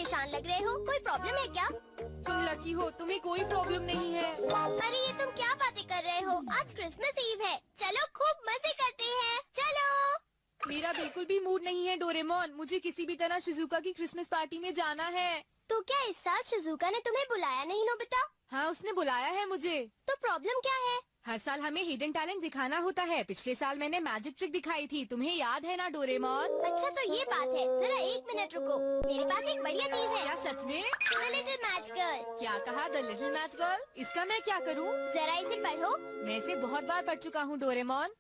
परेशान लग रहे हो, कोई प्रॉब्लम है क्या? तुम लकी हो, तुम्हें कोई प्रॉब्लम नहीं है। अरे ये तुम क्या बातें कर रहे हो? आज क्रिसमस ईव है, चलो खूब मजे करते हैं, चलो। मेरा बिल्कुल भी मूड नहीं है डोरेमोन, मुझे किसी भी तरह शिजुका की क्रिसमस पार्टी में जाना है। तो क्या इस साल शिजुका ने तुम्हें बुलाया नहीं नोबिता? हाँ, उसने बुलाया है मुझे। तो प्रॉब्लम क्या है? हर साल हमें हिडन टैलेंट दिखाना होता है। पिछले साल मैंने मैजिक ट्रिक दिखाई थी, तुम्हें याद है ना डोरेमोन? अच्छा तो ये बात है, जरा एक मिनट रुको, मेरे पास एक बढ़िया चीज है। क्या सच में? The little match girl. क्या कहा? The little match girl? इसका मैं क्या करूँ? जरा इसे पढ़ो। मैं इसे बहुत बार पढ़ चुका हूँ डोरेमोन।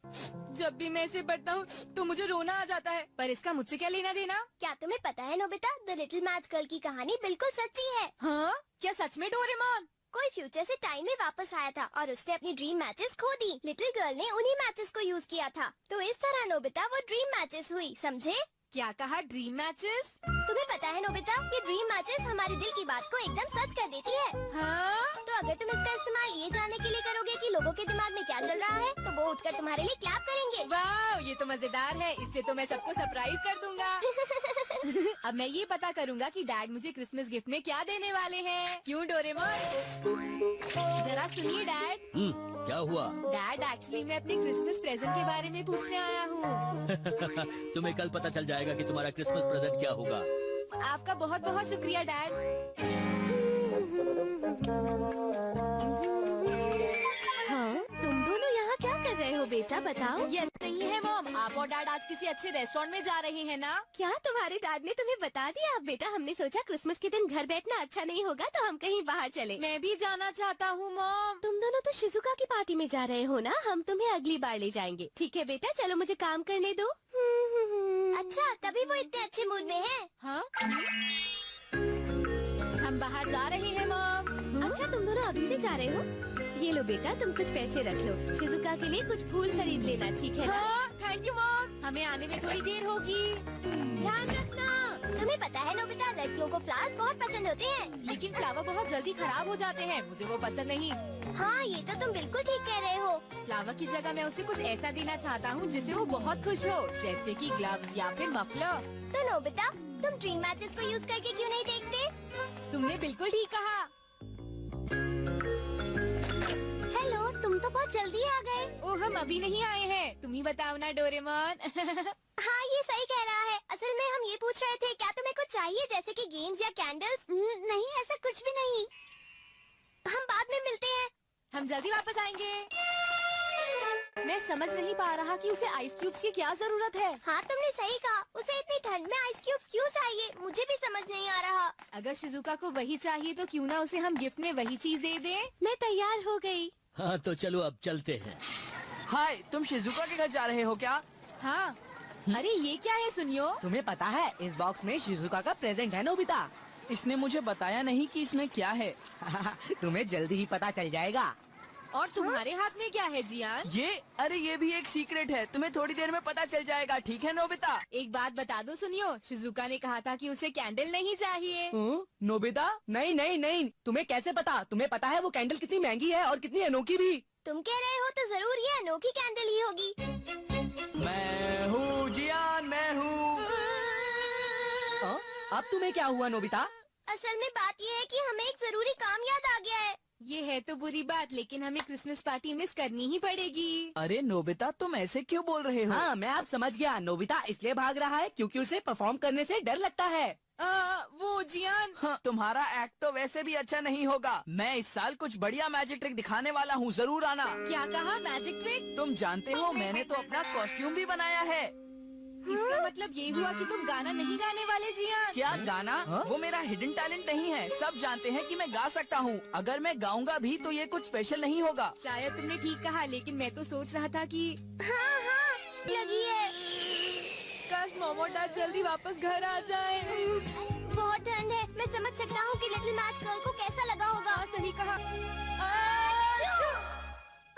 जब भी मैं इसे पढ़ता हूँ तो मुझे रोना आ जाता है, पर इसका मुझसे क्या लेना देना? क्या तुम्हें पता है Nobita, the little match girl की कहानी बिल्कुल सच्ची है। हाँ, क्या सच में डोरेमोन? कोई फ्यूचर से टाइम में वापस आया था और उसने अपनी ड्रीम मैचेस खो दी। लिटिल गर्ल ने उन्हीं मैचेस को यूज किया था, तो इस तरह नोबिता वो ड्रीम मैचेस हुई, समझे? क्या कहा? Dream matches? तुम्हें पता है नोबिता, ये ड्रीम मैचेस हमारे दिल की बात को एकदम सच कर देती है। हाँ? तो अगर तुम इसका इस्तेमाल ये जानने के लिए करोगे कि लोगों के दिमाग में क्या चल रहा है, तो वो उठकर तुम्हारे लिए क्लैप करेंगे। वाह, ये तो मजेदार है, इससे तो मैं सबको सरप्राइज कर दूंगा। अब मैं ये पता करूंगा कि डैड मुझे क्रिसमस गिफ्ट में क्या देने वाले हैं। क्यों डोरेमोन? जरा सुनिए डैड। क्या हुआ? डैड, एक्चुअली मैं अपने क्रिसमस प्रेजेंट के बारे में पूछने आया हूँ। तुम्हें कल पता चल जाएगा कि तुम्हारा क्रिसमस प्रेजेंट क्या होगा। आपका बहुत बहुत शुक्रिया डैड। हाँ, तुम दोनों यहाँ क्या कर रहे हो बेटा, बताओ। ये नहीं है मॉम, आप और डैड आज किसी अच्छे रेस्टोरेंट में जा रहे हैं ना? क्या तुम्हारे डैड ने तुम्हें बता दिया? बेटा हमने सोचा क्रिसमस के दिन घर बैठना अच्छा नहीं होगा, तो हम कहीं बाहर चले। मैं भी जाना चाहता हूँ मॉम। तुम दोनों तो शिजुका की पार्टी में जा रहे हो ना, हम तुम्हें अगली बार ले जाएंगे। ठीक है बेटा, चलो मुझे काम करने दो। अच्छा, तभी वो इतने अच्छे मूड में है। हाँ? हम बाहर जा रहे हैं मॉम। अच्छा, तुम दोनों अभी से जा रहे हो? ये लो बेटा, तुम कुछ पैसे रख लो, शिजुका के लिए कुछ फूल खरीद लेना, ठीक है ना? हाँ, थैंक यू मॉम, हमें आने में थोड़ी देर होगी। ध्यान रखना। तुम्हें पता है नोबिता, लड़कियों को फ्लावर्स बहुत पसंद होते हैं। लेकिन फ्लावर बहुत जल्दी खराब हो जाते हैं, मुझे वो पसंद नहीं। हाँ, ये तो तुम बिल्कुल ठीक कह रहे हो। फ्लावर की जगह मैं उसे कुछ ऐसा देना चाहता हूँ जिससे वो बहुत खुश हो, जैसे कि ग्लव्स या फिर मफलर। तो नोबिता, तुम ड्रीम मैचेस को यूज करके क्यों नहीं देखते? तुमने बिल्कुल ठीक कहा। हेलो, तुम तो बहुत जल्दी आ गए। ओह, हम अभी नहीं आए हैं, तुम ही बताओ ना डोरेमोन। हाँ, ये सही कह रहा है। असल में हम ये पूछ रहे थे, क्या तुम्हें कुछ चाहिए जैसे कि गेम्स या कैंडल्स? नहीं, ऐसा कुछ भी नहीं। हम बाद में मिलते हैं। हम जल्दी वापस आएंगे। मैं समझ नहीं पा रहा कि उसे आइस क्यूब्स की क्या जरूरत है। हाँ, तुमने सही कहा, उसे इतनी ठंड में आइस क्यूब्स क्यों चाहिए, मुझे भी समझ नहीं आ रहा। अगर शिजुका को वही चाहिए तो क्यों ना उसे हम गिफ्ट में वही चीज दे दें। मैं तैयार हो गई। हाँ तो चलो अब चलते हैं। हाय, तुम शिजुका के घर जा रहे हो क्या? हाँ। अरे ये क्या है सुनियो? तुम्हें पता है इस बॉक्स में शिजुका का प्रेजेंट है नोबिता। इसने मुझे बताया नहीं कि इसमें क्या है। तुम्हें जल्दी ही पता चल जाएगा। और तुम्हारे हाथ में क्या है जियान? ये भी एक सीक्रेट है, तुम्हें थोड़ी देर में पता चल जाएगा, ठीक है नोबिता? एक बात बता दो सुनियो, शिजुका ने कहा था कि उसे कैंडल नहीं चाहिए। नोबिता, नहीं नहीं नहीं, तुम्हें कैसे पता? तुम्हें पता है वो कैंडल कितनी महंगी है और कितनी अनोखी भी। तुम कह रहे हो तो जरूर ये अनोखी कैंडल ही होगी। मैं हूँ जियान, मैं हूँ। अब तुम्हें क्या हुआ नोबिता? असल में बात ये है कि हमें एक जरूरी काम याद आ गया है। ये है तो बुरी बात, लेकिन हमें क्रिसमस पार्टी मिस करनी ही पड़ेगी। अरे नोबिता, तुम ऐसे क्यों बोल रहे हो? हाँ, मैं अब समझ गया। नोबिता इसलिए भाग रहा है क्योंकि उसे परफॉर्म करने से डर लगता है। वो जियान। हाँ, तुम्हारा एक्ट तो वैसे भी अच्छा नहीं होगा। मैं इस साल कुछ बढ़िया मैजिक ट्रिक दिखाने वाला हूँ, जरूर आना। क्या कहा? Magic trick? तुम जानते हो मैंने तो अपना कॉस्ट्यूम भी बनाया है। इसका मतलब ये हुआ कि तुम गाना नहीं गाने वाले जियान? क्या गाना? वो मेरा हिडन टैलेंट नहीं है, सब जानते हैं कि मैं गा सकता हूँ। अगर मैं गाऊंगा भी तो ये कुछ स्पेशल नहीं होगा। शायद तुमने ठीक कहा, लेकिन मैं तो सोच रहा था कि हाँ हाँ, लगी है। काश मॉम और डैड जल्दी वापस घर आ जाए। बहुत ठंड है, मैं समझ सकता हूँ कि लिटिल मैच गर्ल को कैसा लगा होगा। हाँ, सही कहा।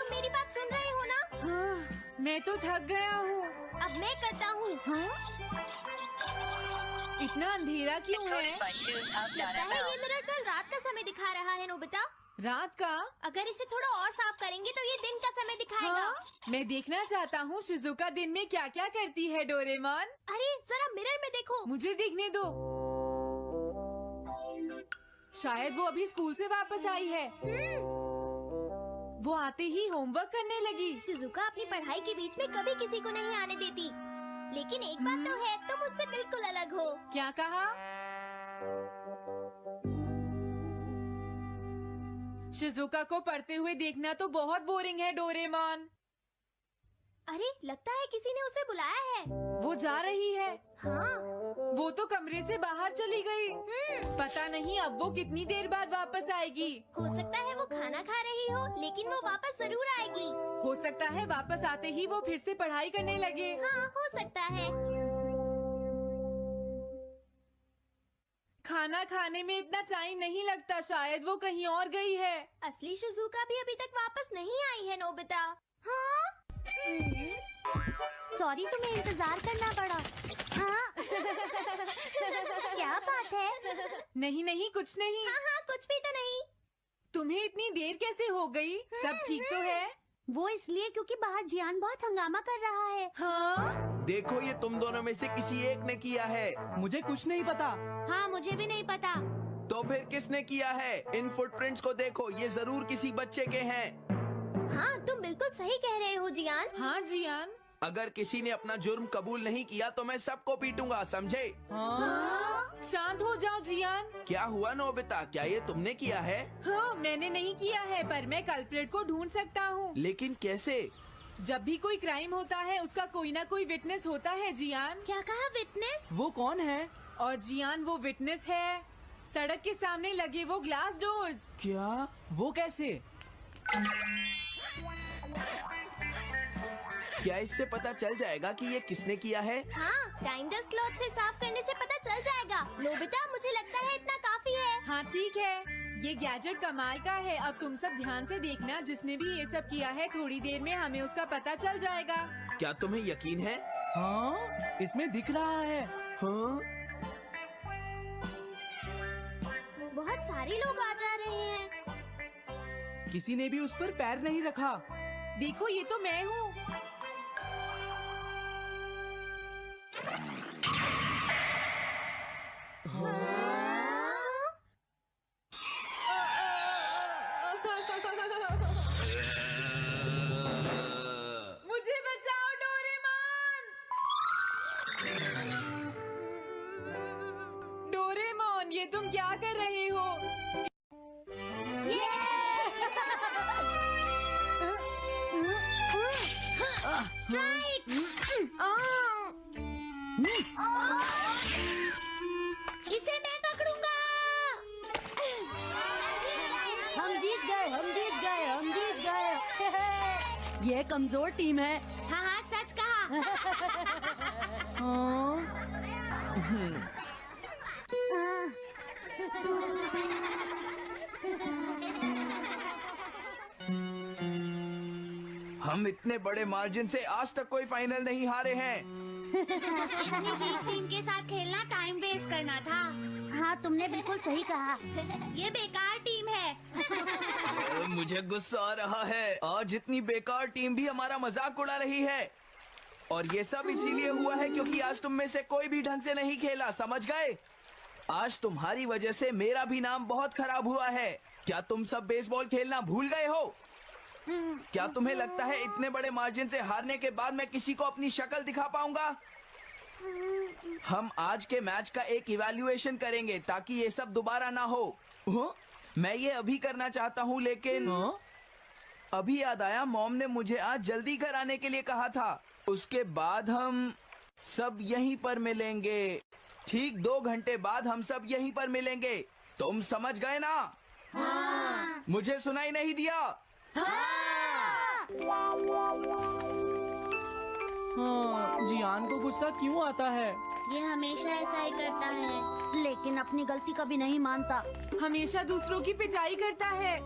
तुम मेरी बात सुन रहे हो ना? हाँ, मैं तो थक गया हूँ। अब मैं करता हूँ। हाँ? इतना अंधेरा क्यों है? लगता है ये मिरर कल रात का समय दिखा रहा है नोबिता। रात का? अगर इसे थोड़ा और साफ करेंगे तो ये दिन का समय दिखाएगा। हाँ? मैं देखना चाहता हूँ शिजुका दिन में क्या क्या करती है डोरेमोन। अरे जरा मिरर में देखो। मुझे देखने दो। शायद वो अभी स्कूल से वापस आई है। वो आते ही होमवर्क करने लगी। शिजुका अपनी पढ़ाई के बीच में कभी किसी को नहीं आने देती, लेकिन एक बात तो है, तुम उससे बिल्कुल अलग हो। क्या कहा? शिजुका को पढ़ते हुए देखना तो बहुत बोरिंग है डोरेमोन। अरे लगता है किसी ने उसे बुलाया है। वो जा रही है। हाँ। वो तो कमरे से बाहर चली गई। पता नहीं अब वो कितनी देर बाद वापस आएगी। हो सकता है वो खाना खा रही हो, लेकिन वो वापस जरूर आएगी। हो सकता है वापस आते ही वो फिर से पढ़ाई करने लगे। हाँ, हो सकता है। खाना खाने में इतना टाइम नहीं लगता, शायद वो कहीं और गई है। असली शिजुका भी अभी तक वापस नहीं आई है नोबिता। हाँ? सॉरी, तुम्हें इंतजार करना पड़ा। हाँ? क्या बात है? नहीं नहीं, कुछ नहीं। हाँ हाँ, कुछ भी तो नहीं। तुम्हें इतनी देर कैसे हो गई? सब ठीक तो है? वो इसलिए क्योंकि बाहर जियान बहुत हंगामा कर रहा है। हाँ? देखो, ये तुम दोनों में से किसी एक ने किया है। मुझे कुछ नहीं पता। हाँ, मुझे भी नहीं पता। तो फिर किसने किया है? इन फुटप्रिंट्स को देखो, ये जरूर किसी बच्चे के हैं। हाँ, तुम बिल्कुल सही कह रहे हो जियान। हाँ जियान। अगर किसी ने अपना जुर्म कबूल नहीं किया तो मैं सबको पीटूंगा, समझे? हाँ? शांत हो जाओ जियान। क्या हुआ नोबिता, क्या ये तुमने किया है? हाँ, मैंने नहीं किया है, पर मैं कल्प्रेट को ढूंढ सकता हूँ। लेकिन कैसे? जब भी कोई क्राइम होता है उसका कोई ना कोई विटनेस होता है जियान। क्या कहा, विटनेस? वो कौन है? और जियान वो विटनेस है। सड़क के सामने लगे वो ग्लास डोर्स। क्या? वो कैसे? क्या इससे पता चल जाएगा कि ये किसने किया है? हाँ, टाइम डस्ट क्लॉथ से साफ करने से पता चल जाएगा। नोबिता, मुझे लगता है इतना काफी है। हाँ ठीक है, ये गैजेट कमाल का है। अब तुम सब ध्यान से देखना, जिसने भी ये सब किया है थोड़ी देर में हमें उसका पता चल जाएगा। क्या तुम्हें यकीन है? हाँ, इसमें दिख रहा है। हाँ? बहुत सारे लोग आ जा रहे हैं। किसी ने भी उस पर पैर नहीं रखा। देखो, ये तो मैं हूँ। मुझे बचाओ डोरेमोन। डोरेमोन, ये तुम क्या कर रहे हो? स्ट्राइक! इसे मैं पकड़ूंगा। हम जीत गए, हम जीत गए, हम जीत गए। ये कमजोर टीम है। हाँ हाँ, सच कहा। हम इतने बड़े मार्जिन से आज तक कोई फाइनल नहीं हारे हैं। इतनी वीक टीम के साथ खेलना टाइम वेस्ट करना था। हाँ, तुमने बिल्कुल सही कहा। ये बेकार टीम है। मुझे गुस्सा आ रहा है। आज इतनी बेकार टीम भी हमारा मजाक उड़ा रही है। और ये सब इसीलिए हुआ है क्योंकि आज तुम में से कोई भी ढंग से नहीं खेला, समझ गए? आज तुम्हारी वजह से मेरा भी नाम बहुत खराब हुआ है। क्या तुम सब बेसबॉल खेलना भूल गए हो? क्या तुम्हें लगता है इतने बड़े मार्जिन से हारने के बाद मैं किसी को अपनी शक्ल दिखा पाऊंगा? हम आज के मैच का एक इवैल्यूएशन करेंगे ताकि ये सब दोबारा ना हो। मैं ये अभी करना चाहता हूँ, लेकिन अभी याद आया मॉम ने मुझे आज जल्दी घर आने के लिए कहा था। उसके बाद हम सब यहीं पर मिलेंगे। ठीक 2 घंटे बाद हम सब यहीं पर मिलेंगे। तुम समझ गए ना? हाँ। मुझे सुनाई नहीं दिया? हाँ, जियान को गुस्सा क्यों आता है? ये हमेशा ऐसा ही करता है, लेकिन अपनी गलती कभी नहीं मानता। हमेशा दूसरों की पिटाई करता है।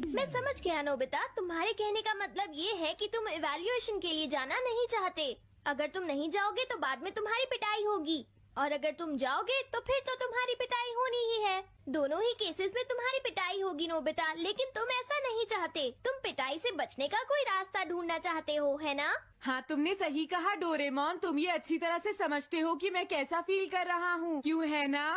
मैं समझ गया नोबिता, तुम्हारे कहने का मतलब ये है कि तुम इवैल्यूएशन के लिए जाना नहीं चाहते। अगर तुम नहीं जाओगे तो बाद में तुम्हारी पिटाई होगी। और अगर तुम जाओगे तो फिर तो तुम्हारी पिटाई होनी ही है। दोनों ही केसेस में तुम्हारी पिटाई होगी नोबिता, लेकिन तुम ऐसा नहीं चाहते। तुम पिटाई से बचने का कोई रास्ता ढूंढना चाहते हो, है ना? हाँ, तुमने सही कहा डोरेमोन। तुम ये अच्छी तरह से समझते हो कि मैं कैसा फील कर रहा हूँ, क्यों है ना?